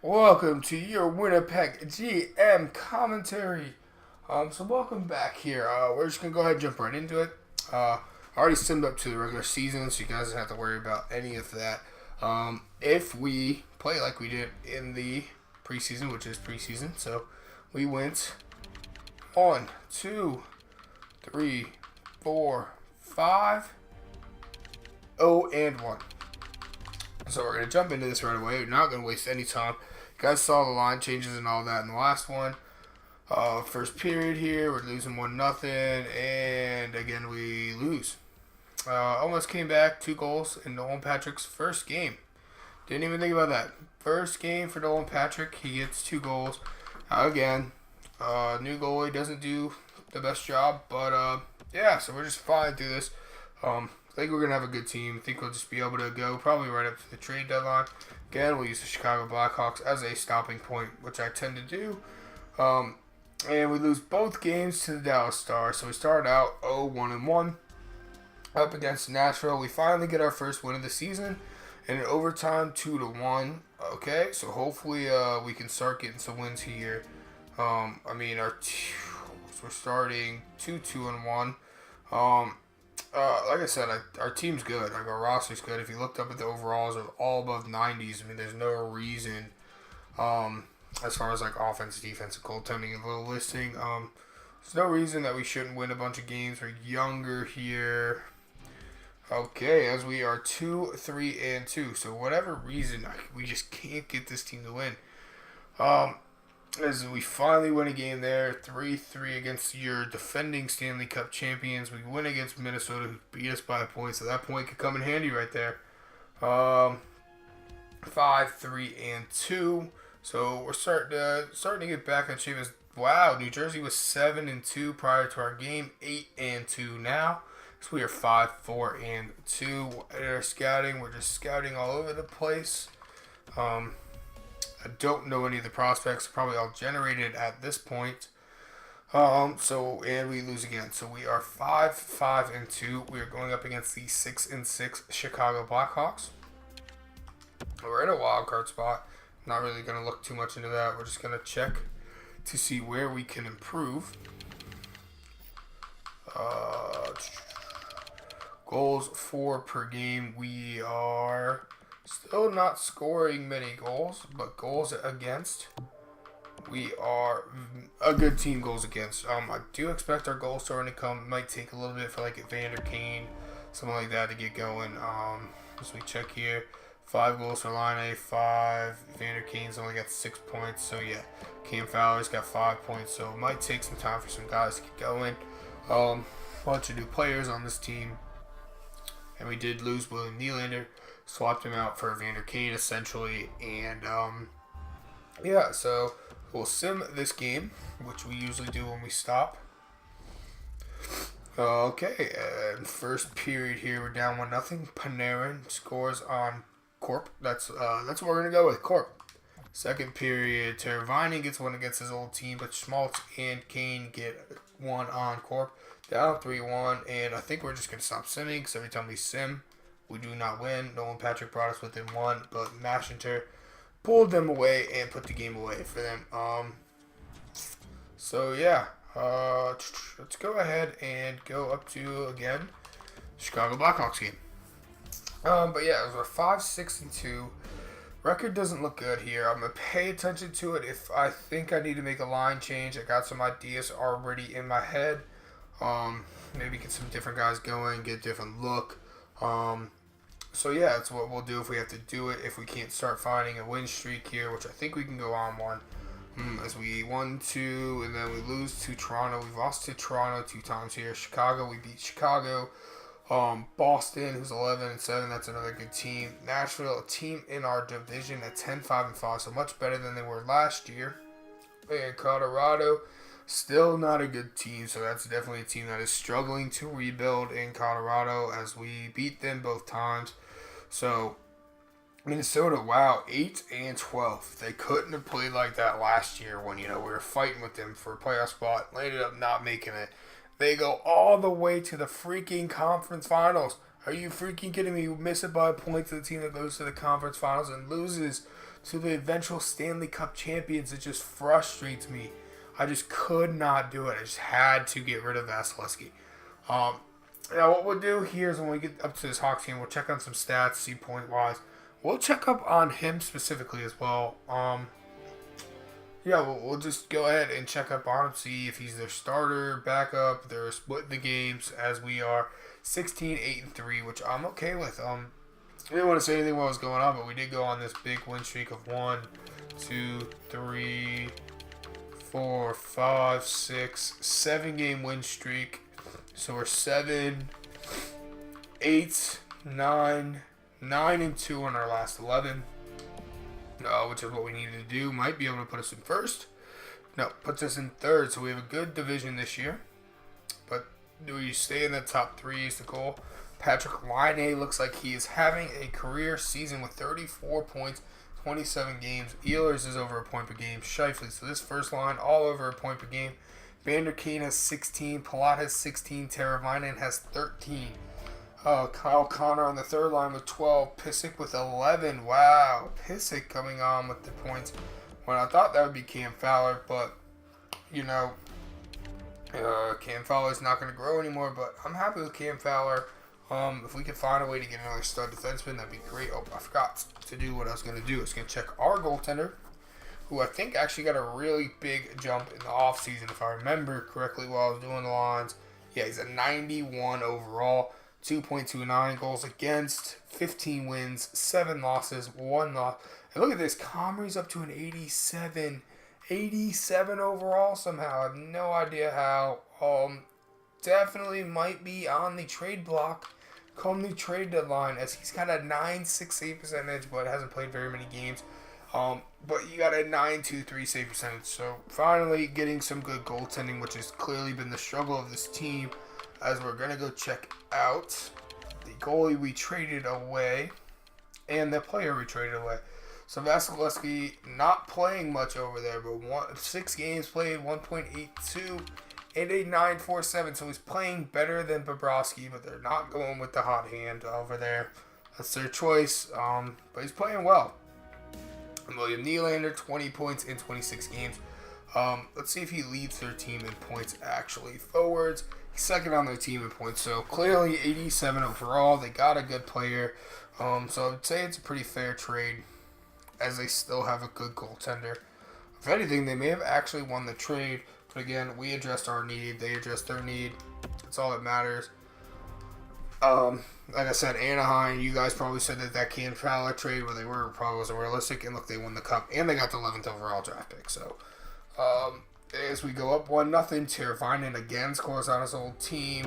Welcome to your Winnipeg GM commentary. So welcome back here. We're just gonna go ahead and jump right into it. I already simmed up to the regular season, so you guys don't have to worry about any of that. If we play like we did in the preseason, which is preseason, so we went 1, 2, 3, 4, 5, 0-1. So we're going to jump into this right away. We're not going to waste any time. You guys saw the line changes and all that in the last one. First period here, we're losing 1-0, and again we lose. Almost came back, 2 goals in Nolan Patrick's first game. Didn't even think about that. First game for Nolan Patrick, he gets 2 goals. Again, new goalie doesn't do the best job, but yeah, so we're just flying through this. I think we're going to have a good team. I think we'll just be able to go probably right up to the trade deadline. Again, we'll use the Chicago Blackhawks as a stopping point, which I tend to do. And we lose both games to the Dallas Stars. So we started out 0-1-1 up against Nashville. We finally get our first win of the season. And in overtime, 2-1. Okay, so hopefully we can start getting some wins here. We're starting 2-2-1. Like I said, our team's good. Like our roster's good. If you looked up at the overalls, of all above 90s. There's no reason, as far as like offense, defense, and goaltending and little listing. There's no reason that we shouldn't win a bunch of games. We're younger here. Okay, as we are 2-3-2. So whatever reason, we just can't get this team to win. As we finally win a game there, 3-3 against your defending Stanley Cup champions. We win against Minnesota, who beat us by a point, so that point could come in handy right there. 5-3-2. So we're starting to get back in shape. Wow, New Jersey was 7-2 prior to our game, 8-2 now. So we are 5-4-2. In our scouting, we're just scouting all over the place. I don't know any of the prospects. Probably all generated at this point. And we lose again. So we are 5-5-2. We are going up against the 6-6 Chicago Blackhawks. We're in a wild card spot. Not really going to look too much into that. We're just going to check to see where we can improve. Goals 4 per game. We are still not scoring many goals, but goals against, we are a good team goals against. I do expect our goal scoring to come. It might take a little bit for like Evander Kane, something like that to get going. As we check here, 5 goals for Line A, 5. Evander Kane's only got 6 points. So yeah, Cam Fowler's got 5 points. So it might take some time for some guys to get going. Bunch of new players on this team. And we did lose William Nylander. Swapped him out for Evander Kane, essentially. And, yeah, so we'll sim this game, which we usually do when we stop. Okay, first period here, we're down 1-0. Panarin scores on Corp. That's what we're going to go with, Corp. Second period, Teravainen gets one against his old team, but Schmaltz and Kane get one on Corp. Down 3-1, and I think we're just going to stop simming, because every time we sim, we do not win. Nolan Patrick brought us within 1, but Mashinter pulled them away and put the game away for them. So yeah, let's go ahead and go up to, again, Chicago Blackhawks game. But yeah, it was our 5-6-2. Record doesn't look good here. I'm going to pay attention to it if I think I need to make a line change. I got some ideas already in my head. Maybe get some different guys going, get a different look. So yeah, that's what we'll do if we have to do it. If we can't start finding a win streak here, which I think we can go on one. As we won 2, and then we lose to Toronto. We've lost to Toronto 2 times here. Chicago, we beat Chicago. Boston, who's 11-7, that's another good team. Nashville, a team in our division at 10-5-5, so much better than they were last year. And Colorado, still not a good team, so that's definitely a team that is struggling to rebuild in Colorado as we beat them both times. So, Minnesota, wow, 8-12. They couldn't have played like that last year when, we were fighting with them for a playoff spot. They ended up not making it. They go all the way to the freaking conference finals. Are you freaking kidding me? Miss it by a point to the team that goes to the conference finals and loses to the eventual Stanley Cup champions. It just frustrates me. I just could not do it. I just had to get rid of Vasilevsky. Now what we'll do here is when we get up to this Hawks game, we'll check on some stats, see point-wise. We'll check up on him specifically as well. Yeah, we'll just go ahead and check up on him, see if he's their starter, backup. They're splitting the games as we are 16-8-3, which I'm okay with. I didn't want to say anything while was going on, but we did go on this big win streak of 1, 2, 3, 4, 5, 6, 7-game win streak. So we're 7, 8, 9, 9-2 on our last 11. Which is what we needed to do. Might be able to put us in first. No, puts us in third. So we have a good division this year. But do we stay in the top 3 is the goal. Patrick Laine looks like he is having a career season with 34 points, 27 games. Ehlers is over a point per game. Scheifele. So this first line, all over a point per game. Vander Kane has 16. Palat has 16. Teravainen has 13. Kyle Connor on the third line with 12. Pysyk with 11. Wow. Pysyk coming on with the points. When I thought that would be Cam Fowler, but, Cam Fowler's not going to grow anymore, but I'm happy with Cam Fowler. If we could find a way to get another stud defenseman, that'd be great. Oh, I forgot to do what I was going to do. I was going to check our goaltender, who I think actually got a really big jump in the offseason, if I remember correctly while I was doing the lines. Yeah, he's a 91 overall. 2.29 goals against, 15 wins, 7 losses, 1 loss. And look at this, Comrie's up to an 87. 87 overall somehow. I have no idea how. Definitely might be on the trade block come the trade deadline, as he's got a 9.68 percentage, but hasn't played very many games. But you got a 9.23 save percentage. So finally getting some good goaltending, which has clearly been the struggle of this team. As we're going to go check out the goalie we traded away and the player we traded away. So Vasilevsky not playing much over there, but 6 games played, 1.82 and a 9.47. So he's playing better than Bobrovsky, but they're not going with the hot hand over there. That's their choice, but he's playing well. William Nylander, 20 points in 26 games. Let's see if he leads their team in points actually. Forwards, he's second on their team in points. So clearly 87 overall. They got a good player. So I would say it's a pretty fair trade, as they still have a good goaltender. If anything, they may have actually won the trade. But again, we addressed our need. They addressed their need. That's all that matters. Like I said, Anaheim, you guys probably said that Cam Fowler trade where they were probably wasn't realistic. And look, they won the cup. And they got the 11th overall draft pick. So, as we go up 1-0, Teravainen again scores on his old team.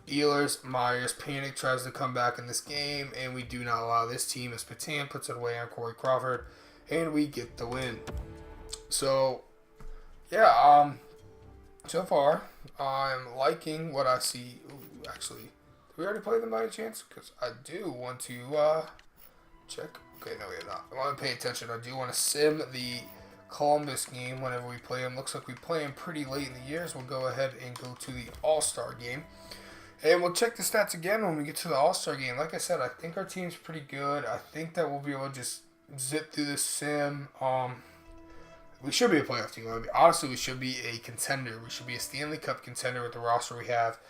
Ehlers, Myers, Panic tries to come back in this game, and we do not allow this team as Patan puts it away on Corey Crawford, and we get the win. So, yeah, so far, I'm liking what I see. Ooh, actually, did we already play them by any chance? Because I do want to check. Okay, no, we have not. I want to pay attention. I do want to sim the Columbus game whenever we play them. Looks like we play them pretty late in the year, so we'll go ahead and go to the All-Star game. And we'll check the stats again when we get to the All-Star game. Like I said, I think our team's pretty good. I think that we'll be able to just zip through this sim. We should be a playoff team. Honestly, we should be a contender. We should be a Stanley Cup contender with the roster we have.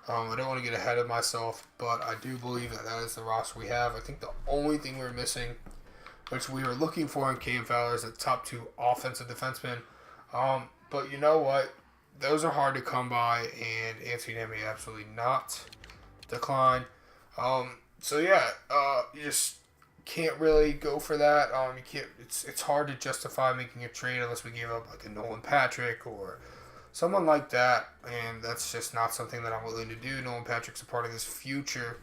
I don't want to get ahead of myself, but I do believe that is the roster we have. I think the only thing we're missing, which we were looking for in Cam Fowler, is a top 2 offensive defenseman. But you know what? Those are hard to come by, and Anthony may absolutely not decline. So yeah, you just can't really go for that. You can't. It's hard to justify making a trade unless we give up like a Nolan Patrick or someone like that, and that's just not something that I'm willing to do. Nolan Patrick's a part of this future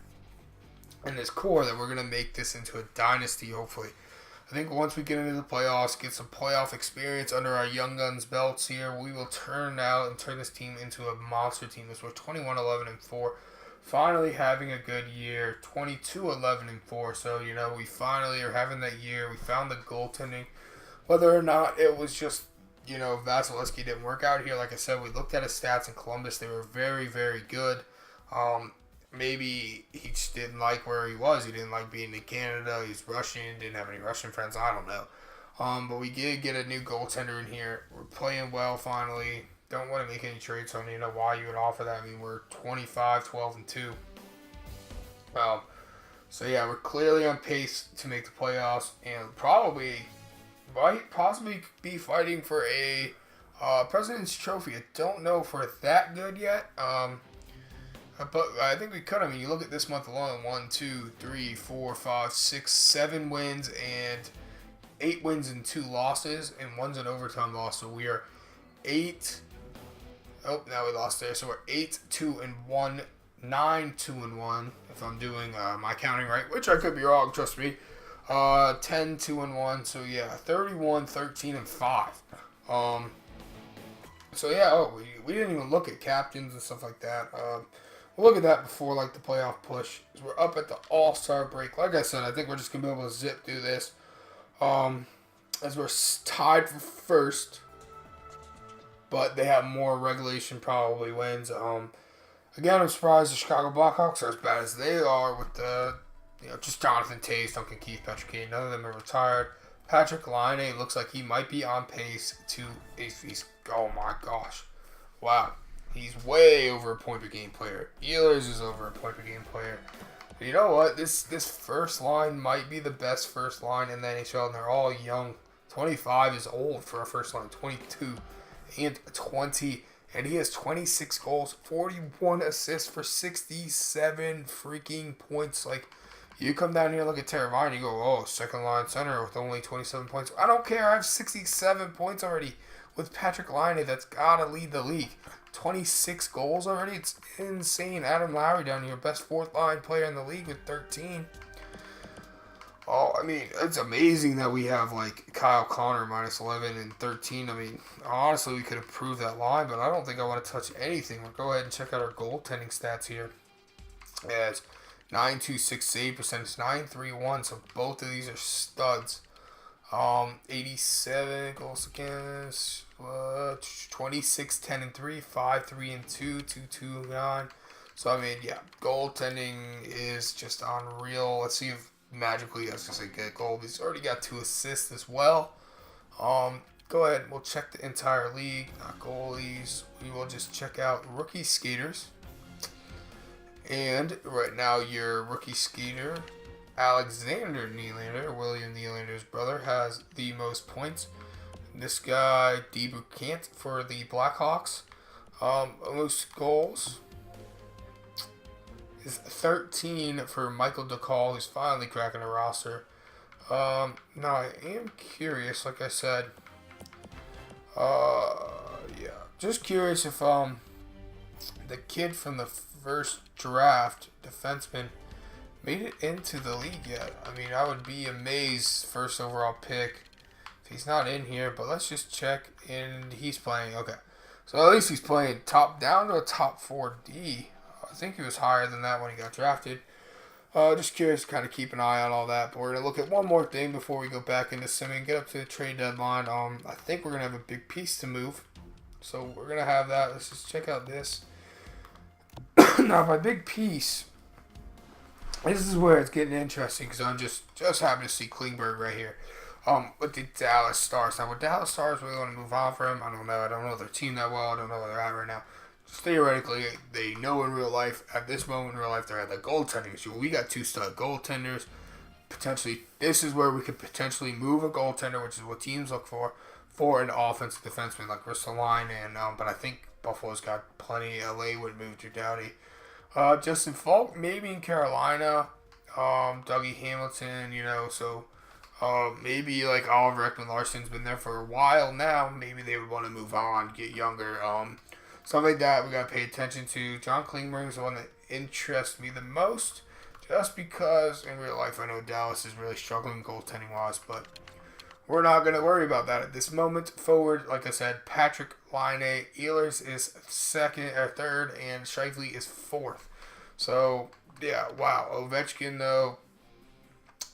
and this core that we're gonna make this into a dynasty. Hopefully. I think once we get into the playoffs, get some playoff experience under our young guns belts here, we will turn this team into a monster team. As we're 21-11-4, finally having a good year, 22-11-4. So we finally are having that year. We found the goaltending, whether or not it was just Vasilevsky didn't work out here. Like I said, we looked at his stats in Columbus; they were very, very good. maybe he just didn't like where he was. He didn't like being in Canada. He's Russian. Didn't have any Russian friends. I don't know. But we did get a new goaltender in here. We're playing well finally. Don't want to make any trades, so I don't even know why you would offer that. I mean, we're 25, 12, and 2. So yeah, we're clearly on pace to make the playoffs, and probably might possibly be fighting for a President's Trophy. I don't know if we're that good yet. But I think we could. I mean, you look at this month alone: 1, 2, 3, 4, 5, 6, 7 wins and 8 wins and 2 losses, and one's an overtime loss. So we are 8. Oh, now we lost there. So we're 8, 2, and 1, 9, 2, and 1. If I'm doing my counting right, which I could be wrong. Trust me. 10, 2, and 1. So yeah, 31, 13, and 5. So yeah, we didn't even look at captains and stuff like that. We'll look at that before like the playoff push. We're up at the All-Star break. Like I said, I think we're just gonna be able to zip through this. As we're tied for first, but they have more regulation probably wins. Again, I'm surprised the Chicago Blackhawks are as bad as they are with the, just Jonathan Toews, Duncan Keith, Patrick Kane. None of them are retired. Patrick Laine looks like he might be on pace to, he's oh my gosh. Wow. He's way over a point per game player. Ehlers is over a point per game player. But you know what? This first line might be the best first line in the NHL, and they're all young. 25 is old for a first line. 22 and 20. And he has 26 goals, 41 assists for 67 freaking points. Like, you come down here and look at Teravainen, and you go, oh, second line center with only 27 points. I don't care. I have 67 points already with Patrick Laine. That's got to lead the league. 26 goals already. It's insane. Adam Lowry down here, best fourth line player in the league with 13. Oh, I mean, it's amazing that we have, like, Kyle Connor minus 11 and 13. I mean, honestly, we could improve that line, but I don't think I want to touch anything. We'll go ahead and check out our goaltending stats here. As 9.26 save percentage, 9.31, so both of these are studs. 87 goals against, 26, 10, and 3, 5, 3, and 2, 2, 2, 9. So, I mean, yeah, goaltending is just unreal. Let's see if magically, I was going to say get goal. He's already got 2 assists as well. Go ahead, we'll check the entire league, not goalies. We will just check out rookie skaters. And right now, your rookie skater, Alexander Nylander, William Nylander's brother, has the most points. This guy, DeBucant for the Blackhawks, most goals is 13 for Michael DeCall, who's finally cracking the roster. Now I am curious, like I said, yeah, just curious if the kid from the first draft, defenseman, made it into the league yet. I mean, I would be amazed, first overall pick, if he's not in here, but let's just check, and he's playing. Okay, so at least he's playing top down to a top 4D. I think he was higher than that when he got drafted. Just curious to kind of keep an eye on all that. But we're going to look at one more thing before we go back into simming and get up to the trade deadline. I think we're going to have a big piece to move. So we're going to have that. Let's just check out this. Now, my big piece, this is where it's getting interesting because I'm just happy to see Klingberg right here. With the Dallas Stars. Now, would Dallas Stars really want to move on for him? I don't know. I don't know their team that well. I don't know where they're at right now. Just theoretically, they know in real life, at this moment in real life, they're at the goaltending issue. We got 2 stud goaltenders. Potentially, this is where we could potentially move a goaltender, which is what teams look for an offensive defenseman like Ristolainen. And but I think Buffalo's got plenty. LA would move Drew Doughty. Justin Falk, maybe in Carolina. Dougie Hamilton, so maybe like Oliver Ekman-Larsson's been there for a while now. Maybe they would want to move on, get younger. Something like that we got to pay attention to. John Klingberg is the one that interests me the most, just because in real life I know Dallas is really struggling goaltending-wise, but we're not going to worry about that at this moment. Forward, like I said, Patrick Laine, Ehlers is third, and Scheifele is 4th. So, yeah, wow. Ovechkin, though,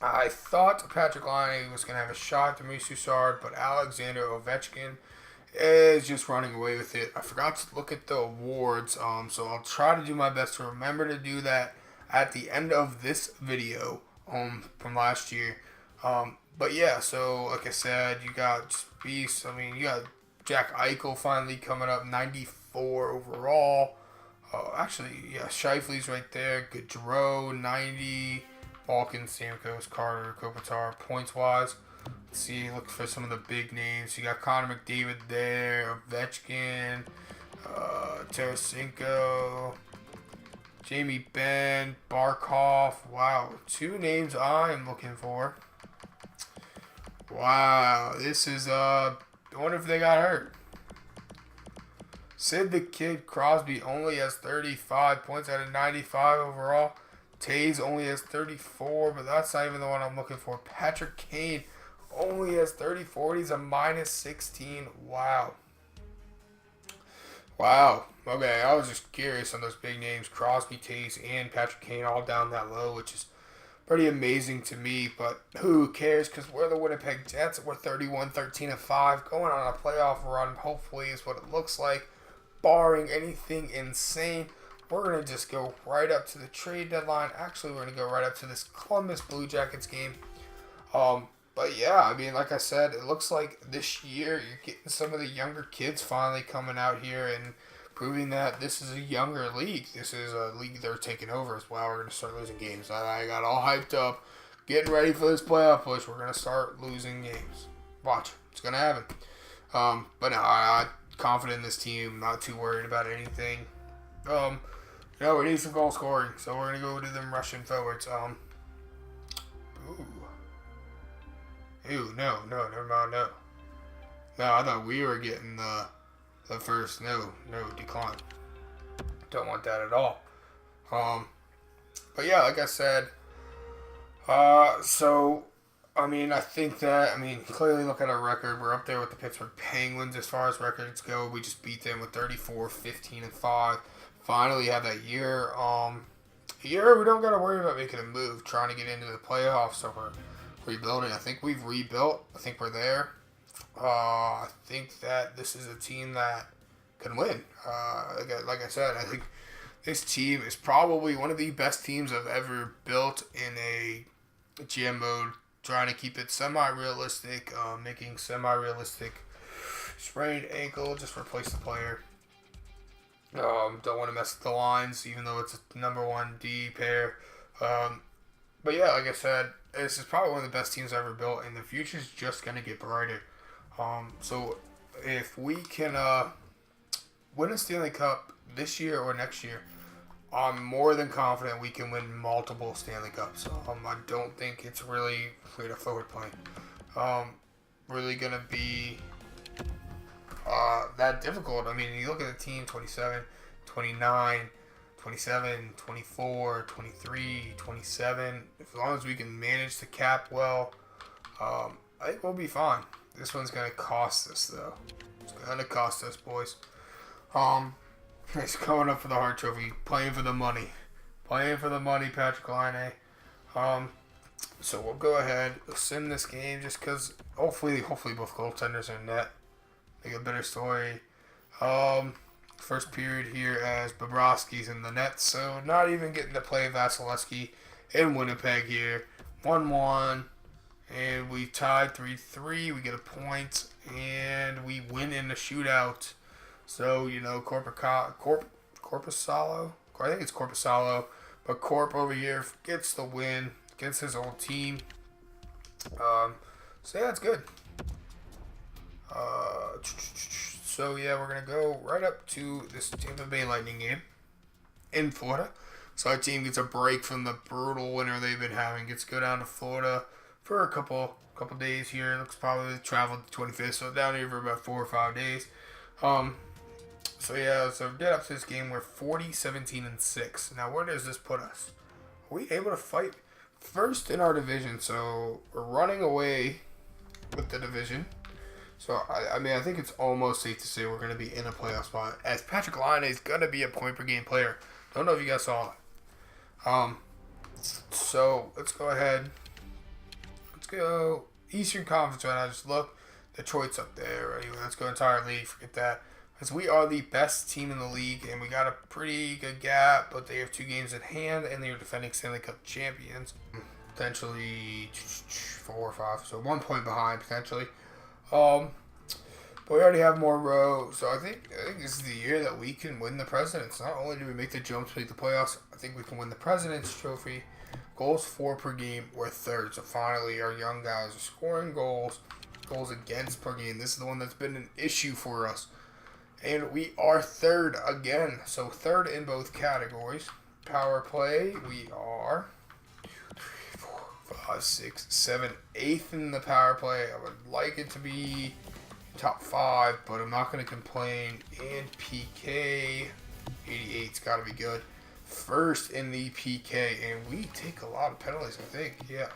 I thought Patrick Laine was going to have a shot to Maurice Soussard, but Alexander Ovechkin is just running away with it. I forgot to look at the awards, so I'll try to do my best to remember to do that at the end of this video from last year. But yeah, so like I said, you got Beast. I mean, you got Jack Eichel finally coming up, 94 overall. Actually, yeah, Shifley's right there. Gaudreau, 90. Balkan, Stamkos, Carter, Kopitar, points-wise. Let's see, look for some of the big names. You got Connor McDavid there, Ovechkin, Tarasenko, Jamie Benn, Barkov. Wow, 2 names I'm looking for. Wow, this is, I wonder if they got hurt. Sid the Kid Crosby only has 35 points out of 95 overall. Taves only has 34, but that's not even the one I'm looking for. Patrick Kane only has 34. He's a minus 16. Wow. Wow. Okay, I was just curious on those big names. Crosby, Taves, and Patrick Kane all down that low, which is pretty amazing to me. But who cares? Because we're the Winnipeg Jets. We're 31, 13, and 5. Going on a playoff run, hopefully, is what it looks like. Barring anything insane. We're going to just go right up to the trade deadline. Actually, we're going to go right up to this Columbus Blue Jackets game. But yeah, I mean, like I said, it looks like this year you're getting some of the younger kids finally coming out here and proving that this is a younger league. This is a league they're taking over as well. We're going to start losing games. I got all hyped up, getting ready for this playoff push. We're going to start losing games. Watch. It's going to happen. But no, I'm confident in this team. Not too worried about anything. We need some goal scoring, so we're going to go to them Russian forwards. No, never mind, no. No, I thought we were getting the first, no, decline. Don't want that at all. But yeah, like I said, so, I mean, clearly look at our record. We're up there with the Pittsburgh Penguins as far as records go. We just beat them with 34, 15, and 5. Finally have that year. Year we don't got to worry about making a move, trying to get into the playoffs, so we're rebuilding. I think we've rebuilt. I think we're there. I think that this is a team that can win. Like I said, I think this team is probably one of the best teams I've ever built in a GM mode, trying to keep it semi-realistic, making semi-realistic sprained ankle, just replace the player. Don't want to mess with the lines, even though it's a number 1 D pair. But yeah, like I said, this is probably one of the best teams I've ever built, and the future's just going to get brighter. So if we can win a Stanley Cup this year or next year, I'm more than confident we can win multiple Stanley Cups. I don't think it's really a forward playing. Really going to be that difficult. I mean, you look at the team, 27, 29, 27, 24, 23, 27. As long as we can manage the cap well, I think we'll be fine. This one's going to cost us, though. It's going to cost us, boys. It's going up for the Hart Trophy. Playing for the money. Playing for the money, Patrick Laine. So we'll go ahead. We'll send this game just because hopefully both goaltenders are in net. Make a better story. First period here as Bobrovsky's in the net, so not even getting to play Vasilevsky in Winnipeg here. 1-1, and we tied 3-3. We get a point, and we win in the shootout. So, Corpusalo, I think it's Corpusalo, but Corp over here gets the win against his old team. So yeah, it's good. So yeah, we're gonna go right up to this Tampa Bay Lightning game in Florida. So our team gets a break from the brutal winter they've been having. Gets to go down to Florida for a couple days here. Looks probably travel the 25th, so down here for about 4 or 5 days. So yeah, so get up to this game. We're 40, 17, and 6. Now where does this put us? Are we able to fight first in our division? So we're running away with the division. So, I think it's almost safe to say we're going to be in a playoff spot, as Patrick Laine is going to be a point-per-game player. Don't know if you guys saw that. So, let's go ahead. Let's go Eastern Conference right now. Just look. Detroit's up there. Anyway, let's go entire league. Forget that. Because we are the best team in the league, and we got a pretty good gap, but they have 2 games in hand, and they are defending Stanley Cup champions. Potentially 4 or 5, so 1 point behind, potentially. But we already have more row, so I think this is the year that we can win the President's. Not only do we make the jump to make the playoffs, I think we can win the President's Trophy. Goals for per game, we're third. So finally, our young guys are scoring goals. Goals against per game. This is the one that's been an issue for us. And we are third again. So third in both categories. Power play, we are 5, 6, 7, 8th in the power play. I would like it to be top 5, but I'm not going to complain. And PK, 88's got to be good. First in the PK, and we take a lot of penalties, I think. Yeah.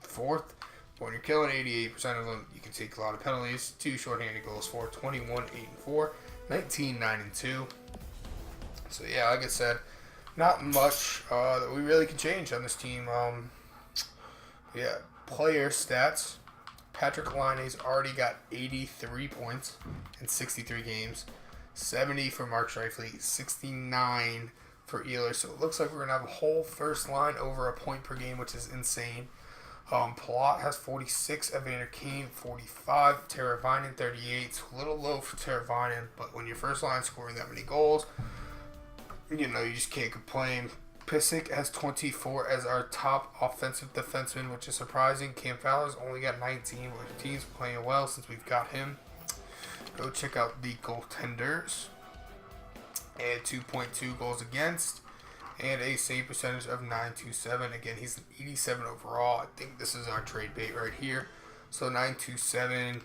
4th. When you're killing 88% of them, you can take a lot of penalties. 2 shorthanded goals for 21, 8, and 4. 19, 9, and 2. So, yeah, like I said, not much that we really can change on this team. Yeah, player stats. Patrick Laine's already got 83 points in 63 games. 70 for Mark Scheifele. 69 for Ehlers. So it looks like we're going to have a whole first line over a point per game, which is insane. Palat has 46, Evander Kane 45, Teravainen 38. It's a little low for Teravainen, but when your first line scoring that many goals, you just can't complain. Pissick has 24 as our top offensive defenseman, which is surprising. Cam Fowler's only got 19, but the team's playing well since we've got him. Go check out the goaltenders. And 2.2 goals against. And a save percentage of 927. Again, he's an 87 overall. I think this is our trade bait right here. So 927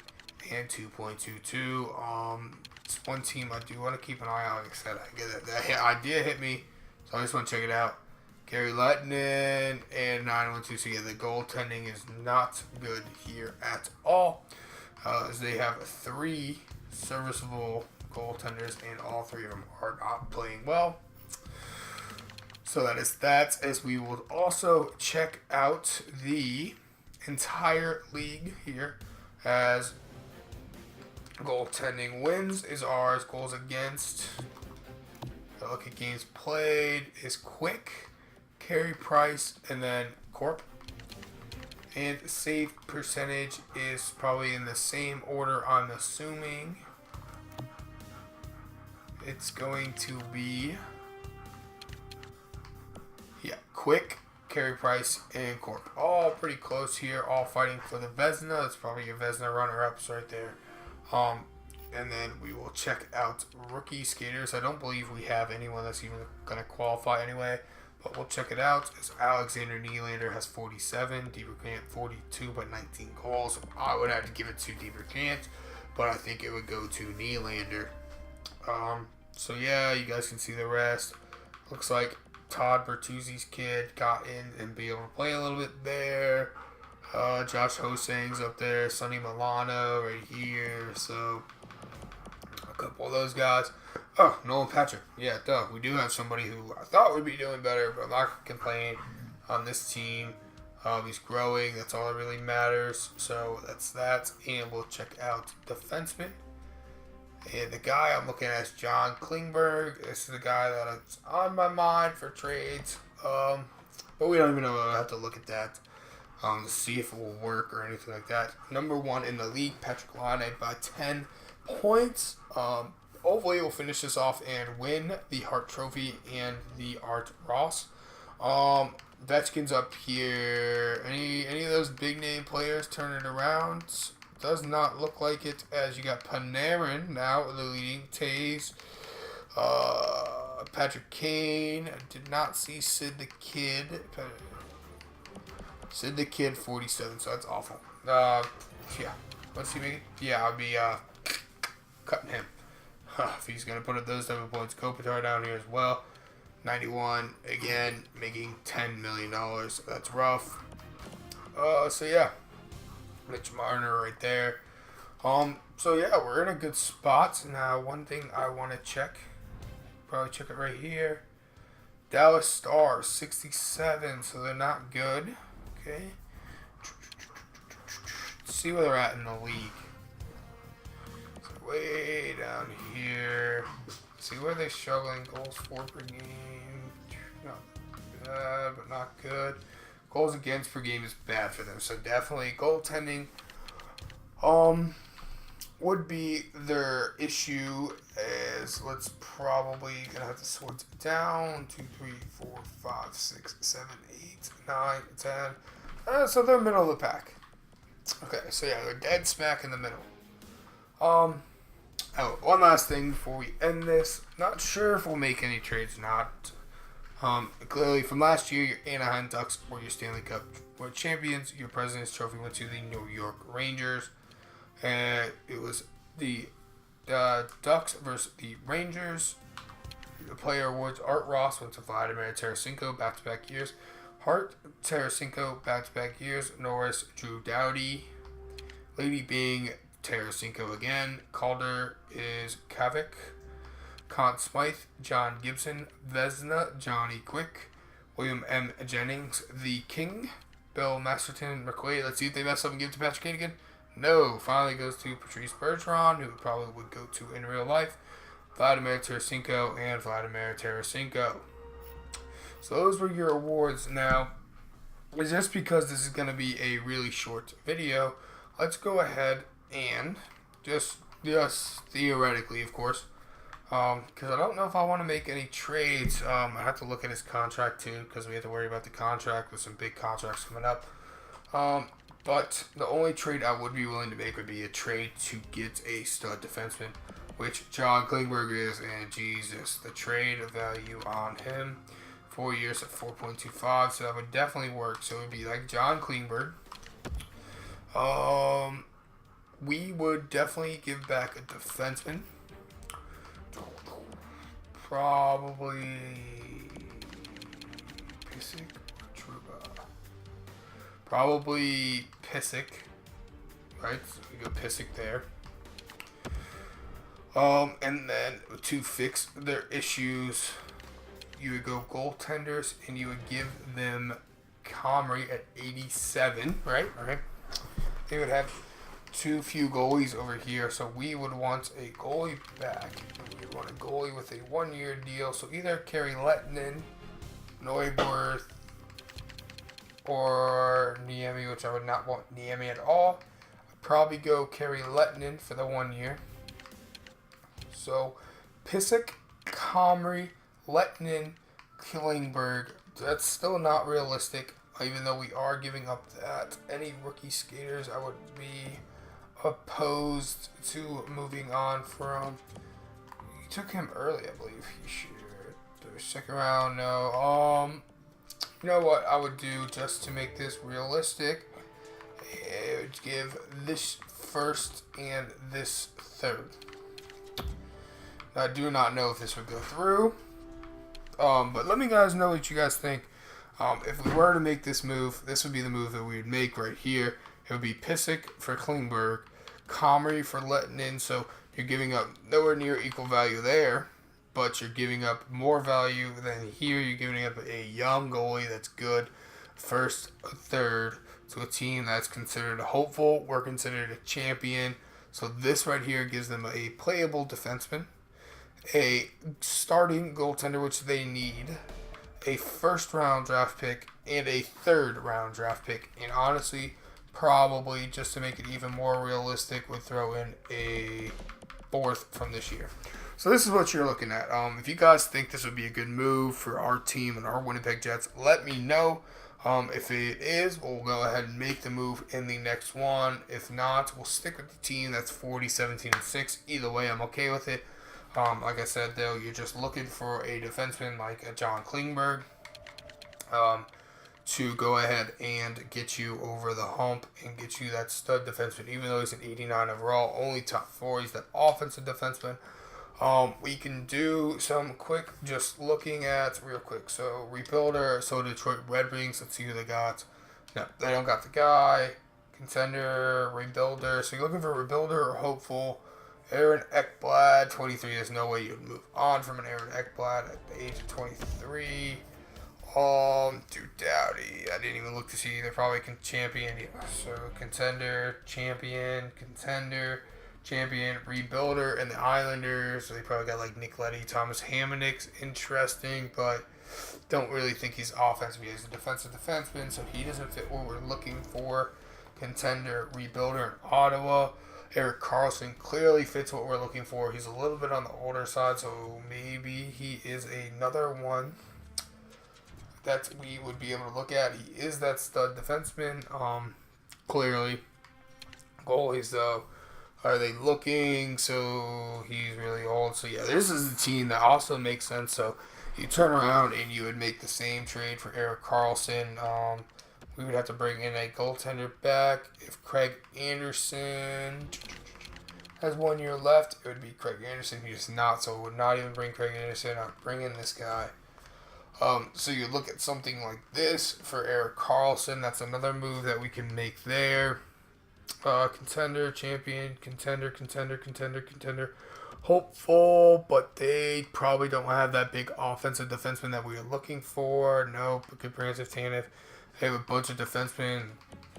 and 2.22. It's one team I do want to keep an eye on. Like I said, I get that idea hit me, so I just want to check it out. Gary Lettinen and 912. So yeah, the goaltending is not good here at all. As they have 3 serviceable goaltenders, and all 3 of them are not playing well. So that is that, as we will also check out the entire league here, as goaltending wins is ours, goals against, look at games played, is Quick, Carey Price, and then Corp. And save percentage is probably in the same order, I'm assuming. It's going to be... yeah, Quick, Carey Price, and Corp. All pretty close here, all fighting for the Vezina. That's probably your Vezina runner-ups right there. And then we will check out rookie skaters. I don't believe we have anyone that's even going to qualify anyway, but we'll check it out. As Alexander Nylander has 47, DeBurgant 42, but 19 goals. I would have to give it to DeBurgant, but I think it would go to Nylander. So yeah, you guys can see the rest. Looks like Todd Bertuzzi's kid got in and be able to play a little bit there. Josh Hosang's up there. Sonny Milano right here. So a couple of those guys. Oh, Nolan Patrick. Yeah, duh. We do have somebody who I thought would be doing better, but I'm not going to complain on this team. He's growing. That's all that really matters. So that's that. And we'll check out defenseman. And the guy I'm looking at is John Klingberg. This is the guy that's on my mind for trades. But we don't even know. I'll have to look at that to see if it will work or anything like that. Number 1 in the league, Patrick Laine by 10 points. Hopefully we'll finish this off and win the Hart Trophy and the Art Ross. Vetchkin's up here. Any of those big name players turn it around? Does not look like it, as you got Panarin now the leading. Taves, Patrick Kane. I did not see Sid the Kid. Sid the Kid 47, so that's awful. Yeah. What's he making? Yeah, I'll be cutting him. If he's going to put up those type of points. Kopitar down here as well. 91, again, making $10 million. That's rough. So yeah. Mitch Marner right there. So yeah, we're in a good spot. Now, one thing I want to check, probably check it right here. Dallas Stars, 67, so they're not good. Okay. Let's see where they're at in the league. way down here. See where they're struggling. Goals for per game. Not bad, but not good. Goals against per game is bad for them. So definitely goaltending would be their issue. As let's probably gonna have to sort it down. 2, 3, 4, 5, 6, 7, 8, 9, 10. So they're middle of the pack. Okay, so yeah, they're dead smack in the middle. Oh, one last thing before we end this. Not sure if we'll make any trades or not. Clearly from last year, your Anaheim Ducks were your Stanley Cup World Champions. Your President's Trophy went to the New York Rangers. And it was the Ducks versus the Rangers. The player awards, Art Ross went to Vladimir Tarasenko back-to-back years. Hart, Tarasenko back-to-back years. Norris, Drew Doughty. Lady being Tarasenko again. Calder is Kavik. Conn Smythe, John Gibson. Vesna, Johnny Quick. William M. Jennings, the King. Bill Masterton, McQuaid. Let's see if they mess up and give it to Patrick Kane again. No. Finally goes to Patrice Bergeron, who probably would go to in real life. Vladimir Tarasenko and Vladimir Tarasenko. So those were your awards. Now, just because this is going to be a really short video, let's go ahead and just theoretically, of course, because I don't know if I want to make any trades. I have to look at his contract too, because we have to worry about the contract with some big contracts coming up. But the only trade I would be willing to make would be a trade to get a stud defenseman, which John Klingberg is, and Jesus, the trade value on him, 4 years at 4.25, so that would definitely work. So it would be like John Klingberg. We would definitely give back a defenseman. Probably Pissick or Trouba. Probably Pissick, right? So we go Pissick there. And then to fix their issues, you would go goaltenders and you would give them Comrie at 87, right? Okay. They would have too few goalies over here, so we would want a goalie back. We would want a goalie with a 1-year deal. So either Kerry Lettinen, Neuwirth, or Niemi, which I would not want Niemi at all. I'd probably go Kerry Lettinen for the 1 year. So Pissick, Comrie, Lettinen, Klingberg. That's still not realistic, even though we are giving up that. Any rookie skaters I would be opposed to moving on from. You took him early, I believe. He should. The second round, no. You know what I would do just to make this realistic? I would give this first and this third. I do not know if this would go through. But let me guys know what you guys think. If we were to make this move, this would be the move that we would make right here. It would be Pissick for Klingberg, Comrie for Lettinen. So you're giving up nowhere near equal value there, but you're giving up more value than here. You're giving up a young goalie that's good, first, third, to a team that's considered a hopeful. We're considered a champion. So this right here gives them a playable defenseman, a starting goaltender, which they need, a first-round draft pick, and a third-round draft pick. And honestly, probably just to make it even more realistic, would throw in a fourth from this year. So this is what you're looking at. If you guys think this would be a good move for our team and our Winnipeg Jets, let me know. If it is, we'll go ahead and make the move in the next one. If not, we'll stick with the team that's 40, 17, and 6. Either way, I'm okay with it. Like I said, though, you're just looking for a defenseman like a John Klingberg to go ahead and get you over the hump and get you that stud defenseman. Even though he's an 89 overall, only top 4, he's that offensive defenseman. We can do some quick, just looking at real quick. So rebuilder, so Detroit Red Wings. Let's see who they got. No, they don't got the guy. Contender, rebuilder. So you're looking for a rebuilder or hopeful. Aaron Ekblad, 23. There's no way you'd move on from an Aaron Ekblad at the age of 23. Drew Doughty. I didn't even look to see. They're probably champion. Yeah. So contender, champion, contender. champion, rebuilder, and the Islanders. So they probably got like Nick Leddy, Thomas Hammonick's interesting, but don't really think he's offensive. He's a defensive defenseman, so he doesn't fit what we're looking for. Contender, rebuilder in Ottawa. Erik Karlsson clearly fits what we're looking for. He's a little bit on the older side, so maybe he is another one that we would be able to look at. He is that stud defenseman. Clearly. Goalies, though, are they looking? So he's really old. So yeah, this is a team that also makes sense. So you turn around and you would make the same trade for Erik Karlsson. We would have to bring in a goaltender back. If Craig Anderson has 1 year left, it would be Craig Anderson. He does not, so I would not even bring Craig Anderson. I'd bring in this guy. So you look at something like this for Erik Karlsson. That's another move that we can make there. Contender, champion, contender. Hopeful, but they probably don't have that big offensive defenseman that we are looking for. Nope, good Brandon Tanev. They have a bunch of defensemen.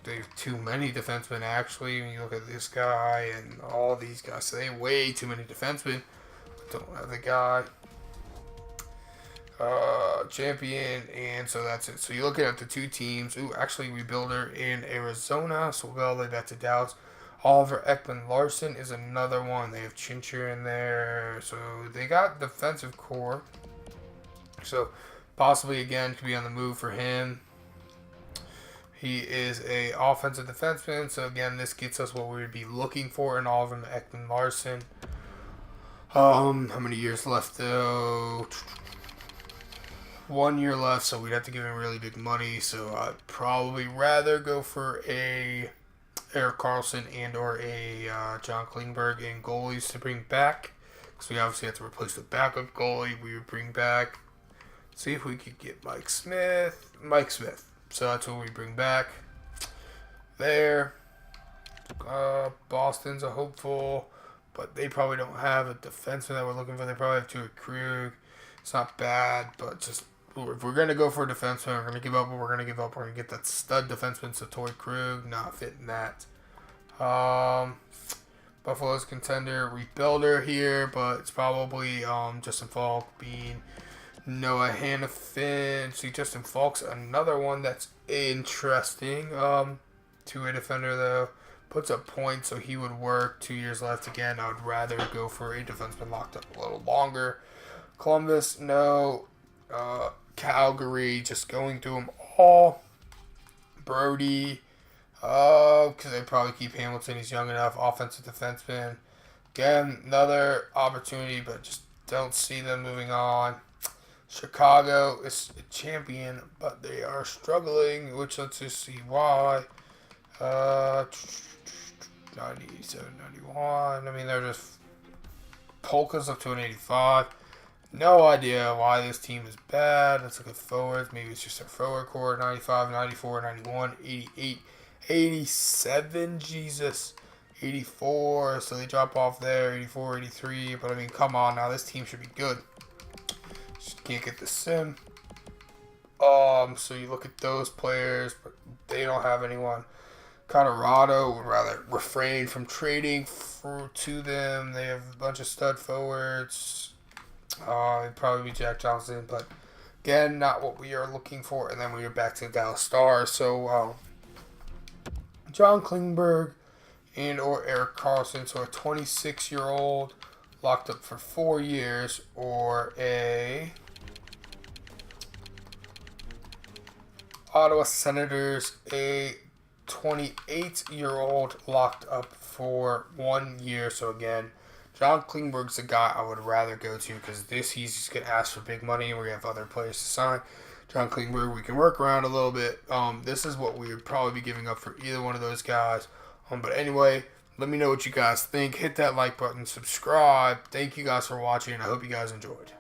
They have too many defensemen, actually. When you look at this guy and all these guys, so they have way too many defensemen. Don't have the guy. Champion, and so that's it. So you're looking at the two teams. Ooh, actually, rebuilder in Arizona. So we'll go all the way back to Dallas. Oliver Ekman-Larsson is another one. They have Chincher in there. So they got defensive core. So possibly, again, could be on the move for him. He is a offensive defenseman. So, again, this gets us what we would be looking for in Oliver Ekman-Larsson. How many years left, though? 1 year left, so we'd have to give him really big money. So I'd probably rather go for a Erik Karlsson and or a John Klingberg in goalies to bring back, because we obviously have to replace the backup goalie. We would bring back, see if we could get Mike Smith. So that's what we bring back there. Boston's a hopeful, but they probably don't have a defenseman that we're looking for. They probably have Stuart Krug. It's not bad, but just if we're going to go for a defenseman, we're going to give up what we're going to give up. We're going to get that stud defenseman, Torrey Krug, not fitting that. Buffalo's contender, rebuilder here, but it's probably Justin Falk, Bean, Noah Hannafin. See, Justin Falk's another one that's interesting. Two-way defender, though. Puts up points, so he would work. 2 years left. Again, I would rather go for a defenseman locked up a little longer. Columbus, no. Calgary, just going through them all. Brody, because they probably keep Hamilton. He's young enough. Offensive defenseman. Again, another opportunity, but just don't see them moving on. Chicago is a champion, but they are struggling, which lets us see why. 97, 91. I mean, they're just polkas up to an 85. No idea why this team is bad. Let's look at forwards. Maybe it's just their forward core. 95, 94, 91, 88, 87. Jesus. 84. So they drop off there. 84, 83. But, I mean, come on now. This team should be good. Just can't get the sim. So you look at those players, but they don't have anyone. Colorado would rather refrain from trading to them. They have a bunch of stud forwards. It'd probably be Jack Johnson, but again, not what we are looking for. And then we are back to the Dallas Stars. So John Klingberg and or Erik Karlsson. So a 26-year-old locked up for 4 years, or a Ottawa Senators, a 28-year-old locked up for 1 year. So again, John Klingberg's the guy I would rather go to, because he's just going to ask for big money and we have other players to sign. John Klingberg, we can work around a little bit. This is what we would probably be giving up for either one of those guys. But anyway, let me know what you guys think. Hit that like button, subscribe. Thank you guys for watching, and I hope you guys enjoyed.